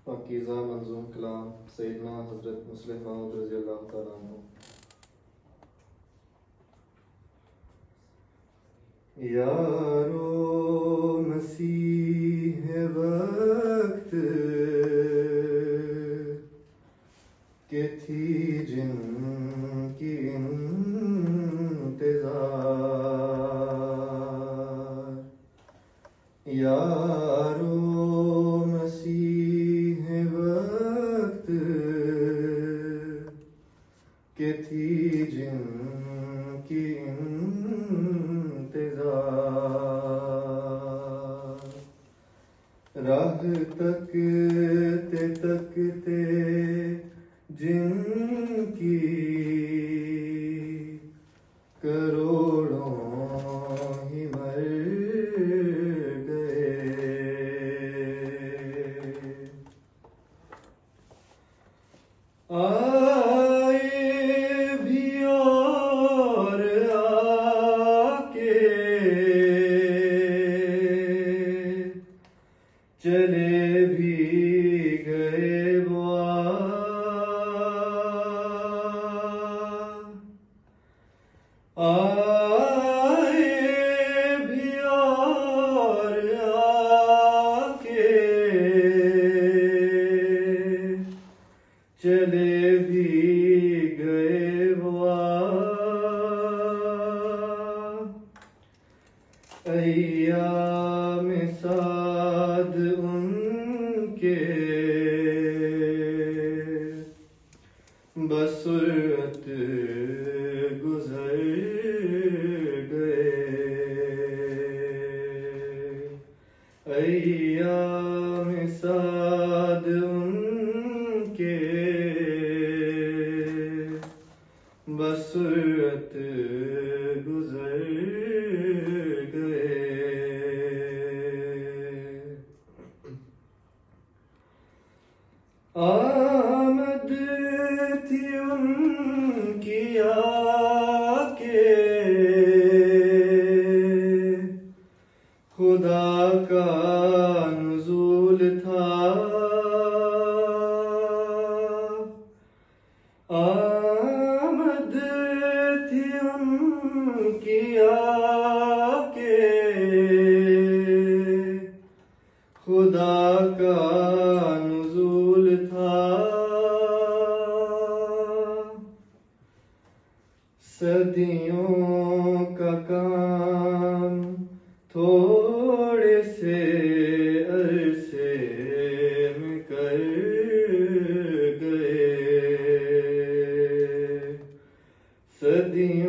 पाकीज़ा मंज़ूम कलाम सैयदना हज़रत मुस्लिम मऊद रज़ियल्लाहु तआला अन्हु। यारो मसीह वक्त के थी जिनकी इंतज़ार, यारो मसीह वक्त के थी जिनकी इंतज़ार, राह तकते तकते जिनकी करोड़ों ही मर गए। आए भी और आके चले भी गए वो, आए भी और आके चले भी गए वो, अय्याम साद उनके बसुरत गुजर गए। अय्याम साद उनके बसुरत गुजर गए। आमद थी उनकी आके खुदा का नुज़ूल था, आमद थी उनकी आके खुदा का नुज़ूल था। सदियों का काम थोड़े से अरसे में कर गए। सदियों